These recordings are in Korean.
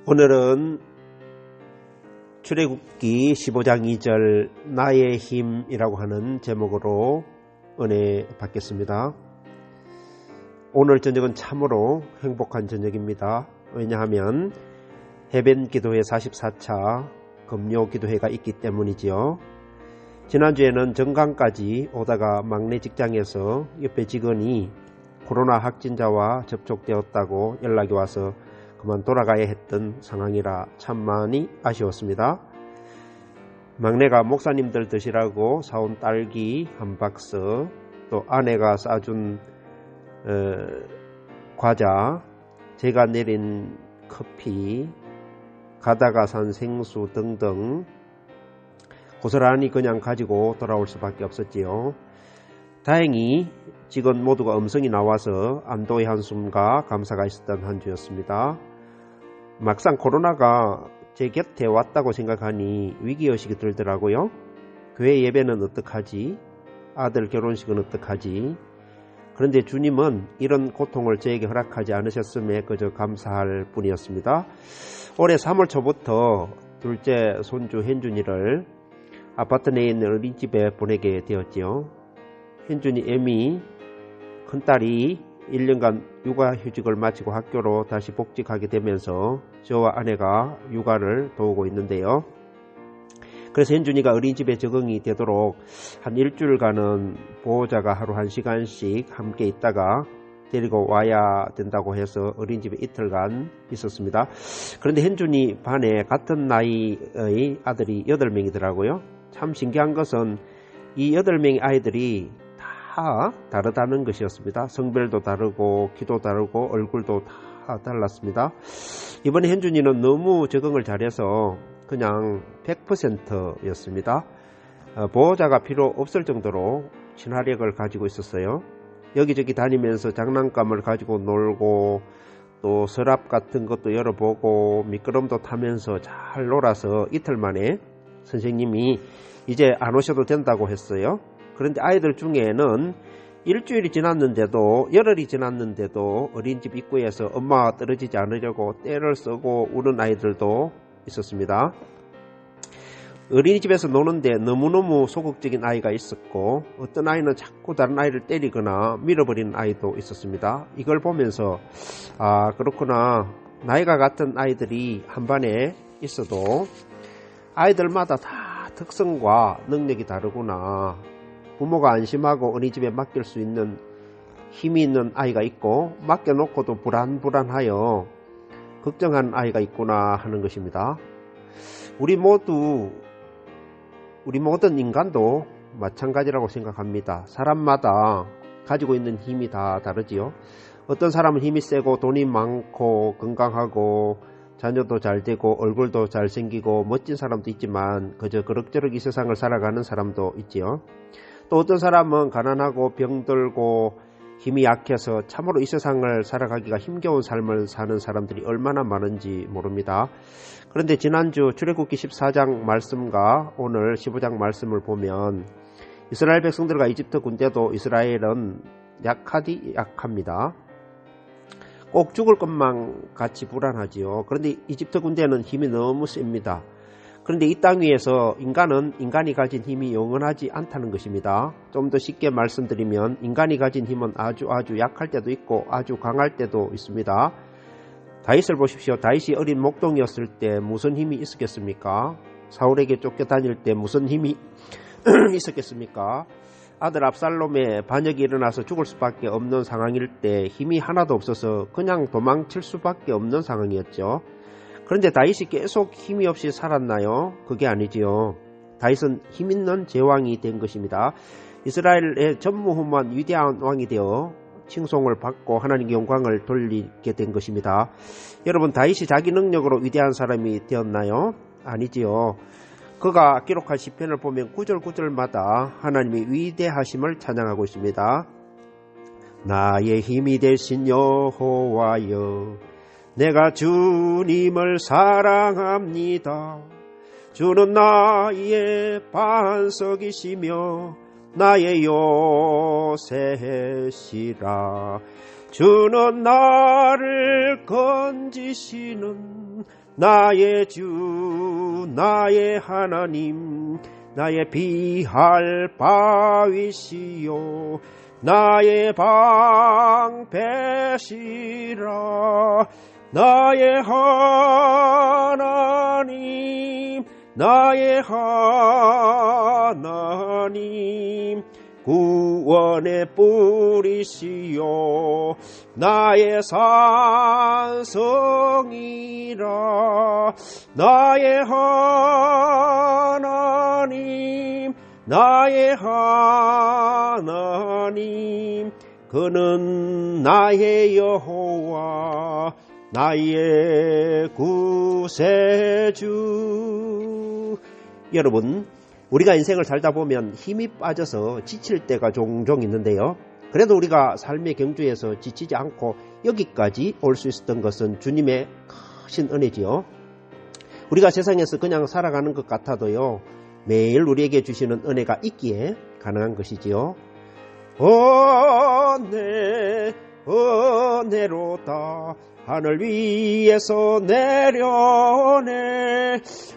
오늘은 출애굽기 15장 2절 나의 힘이라고 하는 제목으로 은혜 받겠습니다. 오늘 저녁은 참으로 행복한 저녁입니다. 왜냐하면 해변 기도회 44차 금요 기도회가 있기 때문이지요. 지난주에는 정강까지 오다가 막내 직장에서 옆에 직원이 코로나 확진자와 접촉되었다고 연락이 와서 그만 돌아가야 했던 상황이라 참 많이 아쉬웠습니다. 막내가 목사님들 드시라고 사온 딸기 한 박스, 또 아내가 싸준 과자, 제가 내린 커피, 가다가 산 생수 등등 고스란히 그냥 가지고 돌아올 수밖에 없었지요. 다행히 직원 모두가 음성이 나와서 안도의 한숨과 감사가 있었던 한 주였습니다. 막상 코로나가 제 곁에 왔다고 생각하니 위기의식이 들더라고요. 교회 예배는 어떡하지? 아들 결혼식은 어떡하지? 그런데 주님은 이런 고통을 저에게 허락하지 않으셨음에 그저 감사할 뿐이었습니다. 올해 3월 초부터 둘째 손주 현준이를 아파트 내에 있는 어린이집에 보내게 되었지요. 현준이 애미 큰딸이 1년간 육아휴직을 마치고 학교로 다시 복직하게 되면서 저와 아내가 육아를 도우고 있는데요. 그래서 현준이가 어린이집에 적응이 되도록 한 일주일간은 보호자가 하루 1시간씩 함께 있다가 데리고 와야 된다고 해서 어린이집에 이틀간 있었습니다. 그런데 현준이 반에 같은 나이의 아들이 8명이더라고요. 참 신기한 것은 이 8명의 아이들이 다 다르다는 것이었습니다. 성별도 다르고 키도 다르고 얼굴도 다 달랐습니다. 이번에 현준이는 너무 적응을 잘해서 그냥 100%였습니다. 보호자가 필요 없을 정도로 친화력을 가지고 있었어요. 여기저기 다니면서 장난감을 가지고 놀고 또 서랍 같은 것도 열어보고 미끄럼도 타면서 잘 놀아서 이틀 만에 선생님이 이제 안 오셔도 된다고 했어요. 그런데 아이들 중에는 일주일이 지났는데도 열흘이 지났는데도 어린이집 입구에서 엄마가 떨어지지 않으려고 떼를 쓰고 우는 아이들도 있었습니다. 어린이집에서 노는데 너무너무 소극적인 아이가 있었고 어떤 아이는 자꾸 다른 아이를 때리거나 밀어버리는 아이도 있었습니다. 이걸 보면서 그렇구나, 나이가 같은 아이들이 한 반에 있어도 아이들마다 다 특성과 능력이 다르구나. 부모가 안심하고 어린이집에 맡길 수 있는 힘이 있는 아이가 있고 맡겨놓고도 불안하여 걱정하는 아이가 있구나 하는 것입니다. 우리 모든 인간도 마찬가지라고 생각합니다. 사람마다 가지고 있는 힘이 다 다르지요. 어떤 사람은 힘이 세고 돈이 많고 건강하고 자녀도 잘 되고 얼굴도 잘생기고 멋진 사람도 있지만 그저 그럭저럭 이 세상을 살아가는 사람도 있지요. 또 어떤 사람은 가난하고 병들고 힘이 약해서 참으로 이 세상을 살아가기가 힘겨운 삶을 사는 사람들이 얼마나 많은지 모릅니다. 그런데 지난주 출애굽기 14장 말씀과 오늘 15장 말씀을 보면 이스라엘 백성들과 이집트 군대도 이스라엘은 약합니다. 꼭 죽을 것만 같이 불안하지요. 그런데 이집트 군대는 힘이 너무 셉니다. 그런데 이 땅 위에서 인간이 가진 힘이 영원하지 않다는 것입니다. 좀 더 쉽게 말씀드리면 인간이 가진 힘은 아주 약할 때도 있고 아주 강할 때도 있습니다. 다윗을 보십시오. 다윗이 어린 목동이었을 때 무슨 힘이 있었겠습니까? 사울에게 쫓겨다닐 때 무슨 힘이 있었겠습니까? 아들 압살롬의 반역이 일어나서 죽을 수밖에 없는 상황일 때 힘이 하나도 없어서 그냥 도망칠 수밖에 없는 상황이었죠. 그런데 다윗이 계속 힘이 없이 살았나요? 그게 아니지요. 다윗은 힘있는 제왕이 된 것입니다. 이스라엘의 전무후무한 위대한 왕이 되어 칭송을 받고 하나님께 영광을 돌리게 된 것입니다. 여러분, 다윗이 자기 능력으로 위대한 사람이 되었나요? 아니지요. 그가 기록한 시편을 보면 구절마다 하나님의 위대하심을 찬양하고 있습니다. 나의 힘이 되신 여호와여, 내가 주님을 사랑합니다. 주는 나의 반석이시며 나의 요새시라. 주는 나를 건지시는 나의 주 나의 하나님, 나의 피할 바위시요 나의 방패시라. 나의 하나님, 나의 하나님, 구원의 뿌리시요 나의 산성이라. 나의 하나님, 나의 하나님, 그는 나의 여호와 나의 구세주. 여러분, 우리가 인생을 살다 보면 힘이 빠져서 지칠 때가 종종 있는데요. 그래도 우리가 삶의 경주에서 지치지 않고 여기까지 올 수 있었던 것은 주님의 크신 은혜지요. 우리가 세상에서 그냥 살아가는 것 같아도요, 매일 우리에게 주시는 은혜가 있기에 가능한 것이지요. 은혜로다 하늘 위에서 내려오네.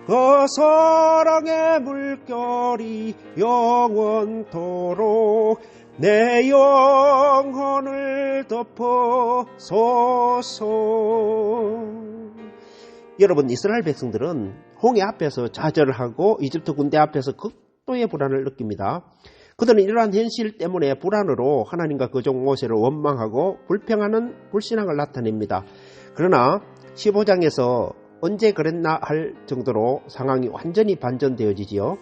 그 사랑의 물결이 영원토록 내 영혼을 덮어소서. 여러분, 이스라엘 백성들은 홍해 앞에서 좌절하고 이집트 군대 앞에서 극도의 불안을 느낍니다. 그들은 이러한 현실 때문에 불안으로 하나님과 그종 모세를 원망하고 불평하는 불신앙을 나타냅니다. 그러나 15장에서 언제 그랬나 할 정도로 상황이 완전히 반전되어지지요.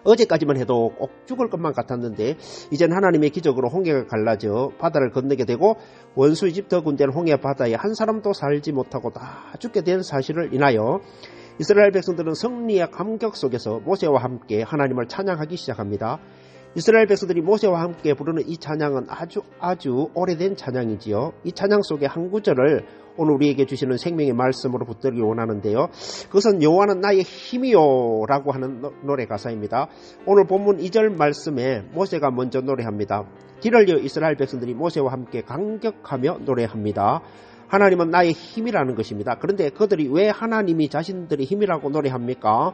어제까지만 해도 꼭 죽을 것만 같았는데 이젠 하나님의 기적으로 홍해가 갈라져 바다를 건너게 되고 원수 이집트 군대는 홍해 바다에 한 사람도 살지 못하고 다 죽게 된 사실을 인하여 이스라엘 백성들은 승리의 감격 속에서 모세와 함께 하나님을 찬양하기 시작합니다. 이스라엘 백성들이 모세와 함께 부르는 이 찬양은 아주 오래된 찬양이지요. 이 찬양 속의 한 구절을 오늘 우리에게 주시는 생명의 말씀으로 붙들기 원하는데요. 그것은 여호와는 나의 힘이요 라고 하는 노래 가사입니다. 오늘 본문 2절 말씀에 모세가 먼저 노래합니다. 뒤를 이어 이스라엘 백성들이 모세와 함께 감격하며 노래합니다. 하나님은 나의 힘이라는 것입니다. 그런데 그들이 왜 하나님이 자신들의 힘이라고 노래합니까?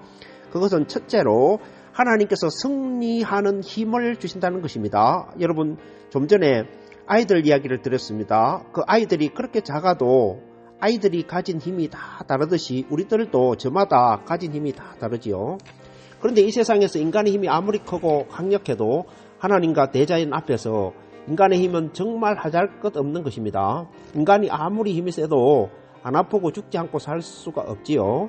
그것은 첫째로 하나님께서 승리하는 힘을 주신다는 것입니다. 여러분, 좀 전에 아이들 이야기를 드렸습니다. 그 아이들이 그렇게 작아도 아이들이 가진 힘이 다 다르듯이 우리들도 저마다 가진 힘이 다 다르지요. 그런데 이 세상에서 인간의 힘이 아무리 크고 강력해도 하나님과 대자연 앞에서 인간의 힘은 정말 하잘 것 없는 것입니다. 인간이 아무리 힘이 세도 안 아프고 죽지 않고 살 수가 없지요.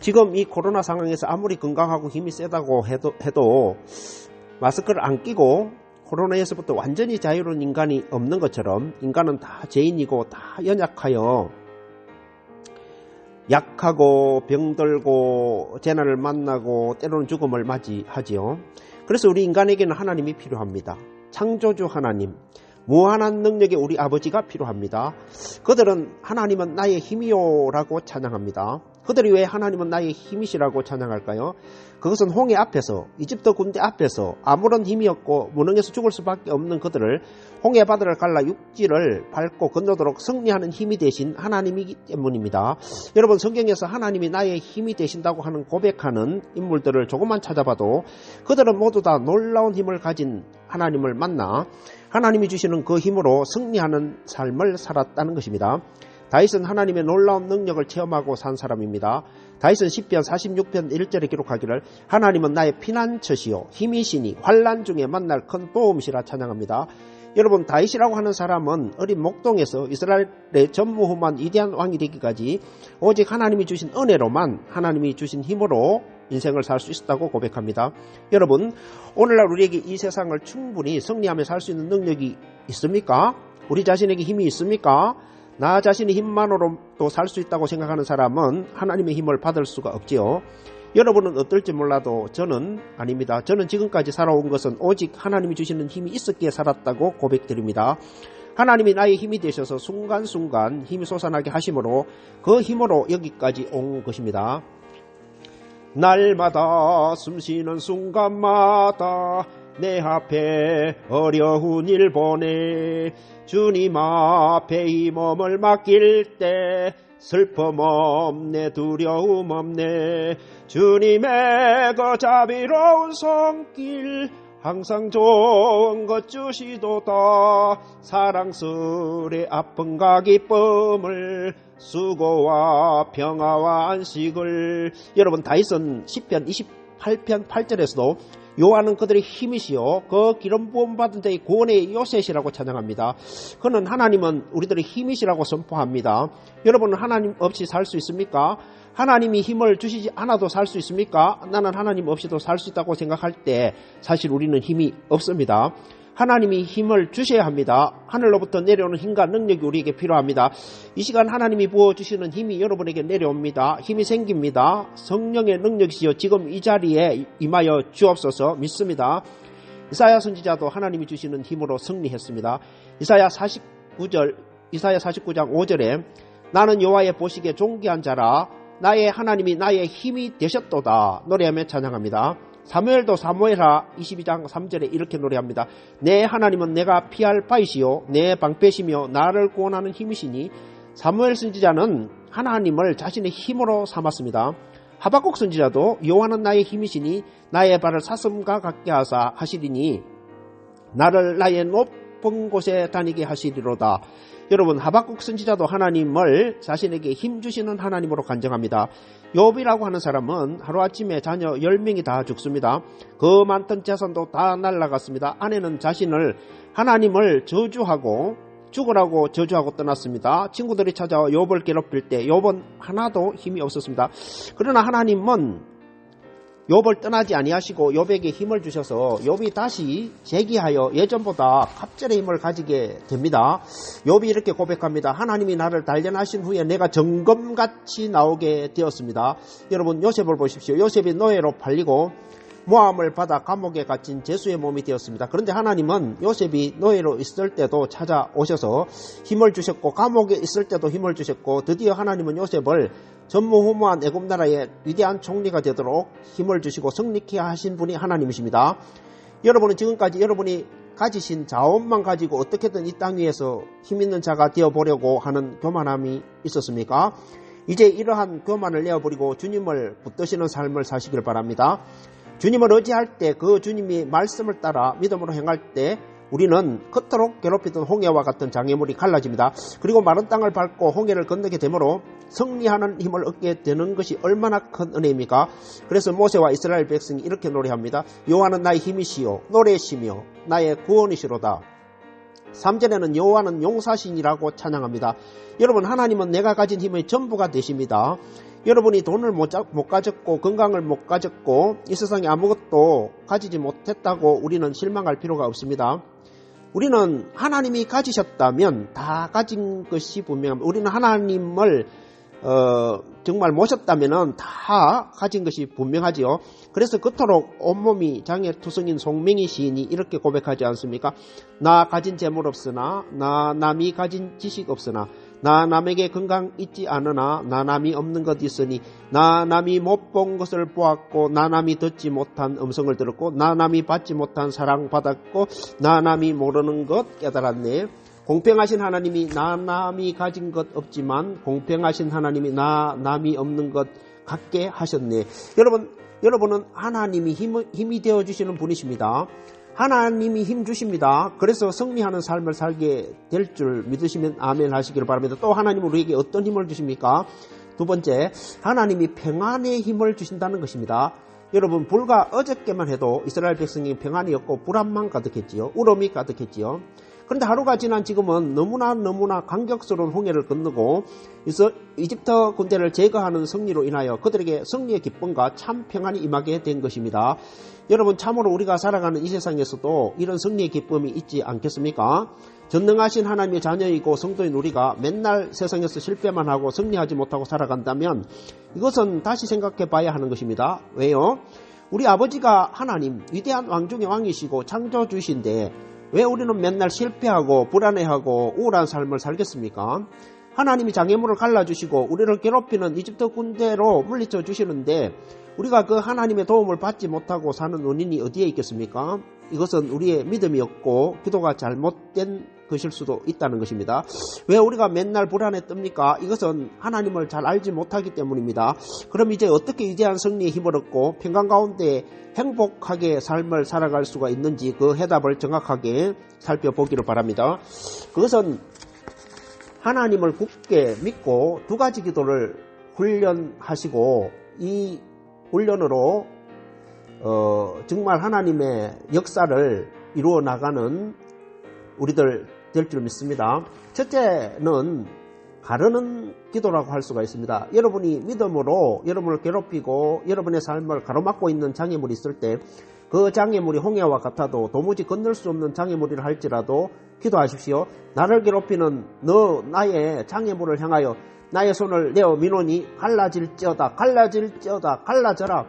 지금 이 코로나 상황에서 아무리 건강하고 힘이 세다고 해도 마스크를 안 끼고 코로나에서부터 완전히 자유로운 인간이 없는 것처럼 인간은 다 죄인이고 다 연약하여 약하고 병들고 재난을 만나고 때로는 죽음을 맞이하지요. 그래서 우리 인간에게는 하나님이 필요합니다. 창조주 하나님, 무한한 능력의 우리 아버지가 필요합니다. 그들은 하나님은 나의 힘이요 라고 찬양합니다. 그들이 왜 하나님은 나의 힘이시라고 찬양할까요? 그것은 홍해 앞에서, 이집트 군대 앞에서 아무런 힘이 없고 무능해서 죽을 수밖에 없는 그들을 홍해 바다를 갈라 육지를 밟고 건너도록 승리하는 힘이 되신 하나님이기 때문입니다. 여러분, 성경에서 하나님이 나의 힘이 되신다고 하는 고백하는 인물들을 조금만 찾아봐도 그들은 모두 다 놀라운 힘을 가진 하나님을 만나 하나님이 주시는 그 힘으로 승리하는 삶을 살았다는 것입니다. 다윗은 하나님의 놀라운 능력을 체험하고 산 사람입니다. 다윗은 시편 46편 1절에 기록하기를 하나님은 나의 피난처시요 힘이시니 환난 중에 만날 큰 도움이시라 찬양합니다. 여러분, 다윗이라고 하는 사람은 어린 목동에서 이스라엘의 전무후무한 위대한 왕이 되기까지 오직 하나님이 주신 은혜로만, 하나님이 주신 힘으로 인생을 살 수 있었다고 고백합니다. 여러분, 오늘날 우리에게 이 세상을 충분히 승리하며 살 수 있는 능력이 있습니까? 우리 자신에게 힘이 있습니까? 나 자신의 힘만으로도 살 수 있다고 생각하는 사람은 하나님의 힘을 받을 수가 없지요. 여러분은 어떨지 몰라도 저는 아닙니다. 저는 지금까지 살아온 것은 오직 하나님이 주시는 힘이 있었기에 살았다고 고백드립니다. 하나님이 나의 힘이 되셔서 순간순간 힘이 솟아나게 하심으로 그 힘으로 여기까지 온 것입니다. 날마다 숨쉬는 순간마다 내 앞에 어려운 일 보내. 주님 앞에 이 몸을 맡길 때 슬픔 없네, 두려움 없네. 주님의 그 자비로운 손길 항상 좋은 것 주시도다. 사랑스레 아픔과 기쁨을, 수고와 평화와 안식을. 여러분, 다윗은 시편 28편 8절에서도 여호와는 그들의 힘이시요 그 기름 부음 받은 자의 구원의 요새시라고 찬양합니다. 그는 하나님은 우리들의 힘이시라고 선포합니다. 여러분은 하나님 없이 살 수 있습니까? 하나님이 힘을 주시지 않아도 살 수 있습니까? 나는 하나님 없이도 살 수 있다고 생각할 때 사실 우리는 힘이 없습니다. 하나님이 힘을 주셔야 합니다. 하늘로부터 내려오는 힘과 능력이 우리에게 필요합니다. 이 시간 하나님이 부어주시는 힘이 여러분에게 내려옵니다. 힘이 생깁니다. 성령의 능력이시여 지금 이 자리에 임하여 주옵소서 믿습니다. 이사야 선지자도 하나님이 주시는 힘으로 승리했습니다. 이사야 49장 5절에 나는 여호와의 보시기에 존귀한 자라 나의 하나님이 나의 힘이 되셨도다 노래하며 찬양합니다. 사무엘도 사무엘하 22장 3절에 이렇게 노래합니다. 내 하나님은 내가 피할 바이시요 내 방패시며 나를 구원하는 힘이시니. 사무엘 선지자는 하나님을 자신의 힘으로 삼았습니다. 하박국 선지자도 여호와는 나의 힘이시니 나의 발을 사슴과 같게 하시리니 나를 나의 높은 곳에 다니게 하시리로다. 여러분, 하박국 선지자도 하나님을 자신에게 힘 주시는 하나님으로 간증합니다. 욥이라고 하는 사람은 하루아침에 자녀 10명이 다 죽습니다. 그 많던 재산도 다 날아갔습니다. 아내는 자신을 하나님을 저주하고 죽으라고 저주하고 떠났습니다. 친구들이 찾아와 욥을 괴롭힐 때 욥은 하나도 힘이 없었습니다. 그러나 하나님은 욥을 떠나지 아니하시고 욥에게 힘을 주셔서 욥이 다시 재기하여 예전보다 갑절의 힘을 가지게 됩니다. 욥이 이렇게 고백합니다. 하나님이 나를 단련하신 후에 내가 정금같이 나오게 되었습니다. 여러분, 요셉을 보십시오. 요셉이 노예로 팔리고 모함을 받아 감옥에 갇힌 죄수의 몸이 되었습니다. 그런데 하나님은 요셉이 노예로 있을 때도 찾아오셔서 힘을 주셨고 감옥에 있을 때도 힘을 주셨고 드디어 하나님은 요셉을 전무후무한 애굽 나라의 위대한 총리가 되도록 힘을 주시고 승리케 하신 분이 하나님이십니다. 여러분은 지금까지 여러분이 가지신 자원만 가지고 어떻게든 이 땅 위에서 힘있는 자가 되어보려고 하는 교만함이 있었습니까? 이제 이러한 교만을 내어버리고 주님을 붙드시는 삶을 사시길 바랍니다. 주님을 의지할 때 그 주님이 말씀을 따라 믿음으로 행할 때 우리는 그토록 괴롭히던 홍해와 같은 장애물이 갈라집니다. 그리고 마른 땅을 밟고 홍해를 건너게 되므로 승리하는 힘을 얻게 되는 것이 얼마나 큰 은혜입니까? 그래서 모세와 이스라엘 백성이 이렇게 노래합니다. 여호와는 나의 힘이시요 노래시며 나의 구원이시로다. 3절에는 여호와는 용사신이라고 찬양합니다. 여러분, 하나님은 내가 가진 힘의 전부가 되십니다. 여러분이 돈을 못 가졌고 건강을 못 가졌고 이 세상에 아무것도 가지지 못했다고 우리는 실망할 필요가 없습니다. 우리는 하나님이 가지셨다면 다 가진 것이 분명합니다. 우리는 하나님을 정말 모셨다면 다 가진 것이 분명하지요. 그래서 그토록 온몸이 장애투성인 송명희 시인이 이렇게 고백하지 않습니까? 나 가진 재물 없으나 나 남이 가진 지식 없으나 나 남에게 건강 있지 않으나 나 남이 없는 것 있으니 나 남이 못 본 것을 보았고 나 남이 듣지 못한 음성을 들었고 나 남이 받지 못한 사랑 받았고 나 남이 모르는 것 깨달았네. 공평하신 하나님이 나 남이 가진 것 없지만 공평하신 하나님이 나 남이 없는 것 갖게 하셨네. 여러분은 하나님이 힘이 되어주시는 분이십니다. 하나님이 힘 주십니다. 그래서 승리하는 삶을 살게 될 줄 믿으시면 아멘 하시기를 바랍니다. 또 하나님은 우리에게 어떤 힘을 주십니까? 두 번째, 하나님이 평안의 힘을 주신다는 것입니다. 여러분, 불과 어저께만 해도 이스라엘 백성이 평안이었고 불안만 가득했지요. 울음이 가득했지요. 그런데 하루가 지난 지금은 너무나 감격스러운 홍해를 건너고 이집트 군대를 제거하는 승리로 인하여 그들에게 승리의 기쁨과 참 평안이 임하게 된 것입니다. 여러분, 참으로 우리가 살아가는 이 세상에서도 이런 승리의 기쁨이 있지 않겠습니까? 전능하신 하나님의 자녀이고 성도인 우리가 맨날 세상에서 실패만 하고 승리하지 못하고 살아간다면 이것은 다시 생각해 봐야 하는 것입니다. 왜요? 우리 아버지가 하나님, 위대한 왕 중의 왕이시고 창조주이신데 왜 우리는 맨날 실패하고 불안해하고 우울한 삶을 살겠습니까? 하나님이 장애물을 갈라주시고 우리를 괴롭히는 이집트 군대로 물리쳐 주시는데 우리가 그 하나님의 도움을 받지 못하고 사는 원인이 어디에 있겠습니까? 이것은 우리의 믿음이 없고 기도가 잘못된 것일 수도 있다는 것입니다. 왜 우리가 맨날 불안에 뜹니까? 이것은 하나님을 잘 알지 못하기 때문입니다. 그럼 이제 어떻게 위대한 승리의 힘을 얻고 평강 가운데 행복하게 삶을 살아갈 수가 있는지 그 해답을 정확하게 살펴보기를 바랍니다. 그것은 하나님을 굳게 믿고 두 가지 기도를 훈련하시고 이 훈련으로 정말 하나님의 역사를 이루어 나가는 우리들 될 줄 믿습니다. 첫째는 가르는 기도라고 할 수가 있습니다. 여러분이 믿음으로 여러분을 괴롭히고 여러분의 삶을 가로막고 있는 장애물이 있을 때 그 장애물이 홍해와 같아도 도무지 건널 수 없는 장애물이라 할지라도 기도하십시오. 나를 괴롭히는 나의 장애물을 향하여 나의 손을 내어 미노니 갈라질지어다 갈라져라.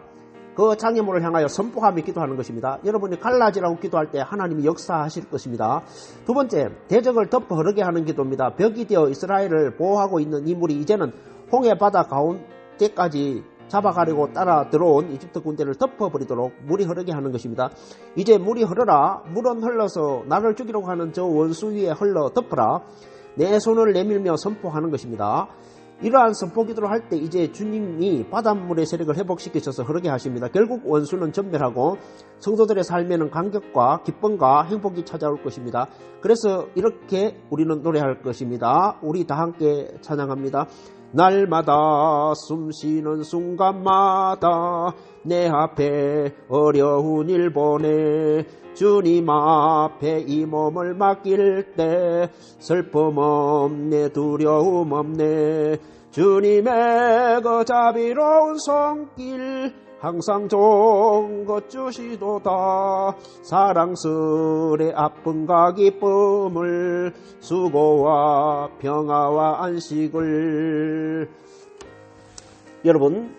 그 장애물을 향하여 선포하며 기도하는 것입니다. 여러분이 갈라지라고 기도할 때 하나님이 역사하실 것입니다. 두 번째, 대적을 덮어 흐르게 하는 기도입니다. 벽이 되어 이스라엘을 보호하고 있는 이 물이 이제는 홍해 바다 가운데까지 잡아가려고 따라 들어온 이집트 군대를 덮어버리도록 물이 흐르게 하는 것입니다. 이제 물이 흐르라. 물은 흘러서 나를 죽이려고 하는 저 원수 위에 흘러 덮어라. 내 손을 내밀며 선포하는 것입니다. 이러한 선포 기도를 할 때 이제 주님이 바닷물의 세력을 회복시키셔서 흐르게 하십니다. 결국 원수는 전멸하고 성도들의 삶에는 감격과 기쁨과 행복이 찾아올 것입니다. 그래서 이렇게 우리는 노래할 것입니다. 우리 다 함께 찬양합니다. 날마다 숨쉬는 순간마다 내 앞에 어려운 일 보내 주님 앞에 이 몸을 맡길 때 슬픔 없네 두려움 없네 주님의 그 자비로운 손길 항상 좋은 것 주시도다 사랑스레 아픔과 기쁨을 수고와 평화와 안식을. 여러분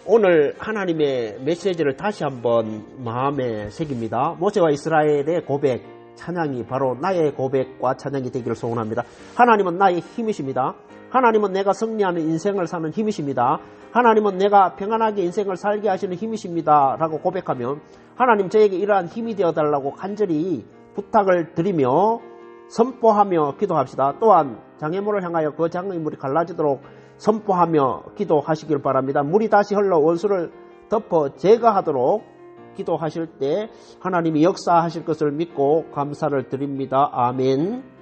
오늘 하나님의 메시지를 다시 한번 마음에 새깁니다. 모세와 이스라엘의 고백 찬양이 바로 나의 고백과 찬양이 되기를 소원합니다. 하나님은 나의 힘이십니다. 하나님은 내가 승리하는 인생을 사는 힘이십니다. 하나님은 내가 평안하게 인생을 살게 하시는 힘이십니다 라고 고백하면 하나님 저에게 이러한 힘이 되어달라고 간절히 부탁을 드리며 선포하며 기도합시다. 또한 장애물을 향하여 그 장애물이 갈라지도록 선포하며 기도하시길 바랍니다. 물이 다시 흘러 원수를 덮어 제거하도록 기도하실 때 하나님이 역사하실 것을 믿고 감사를 드립니다. 아멘.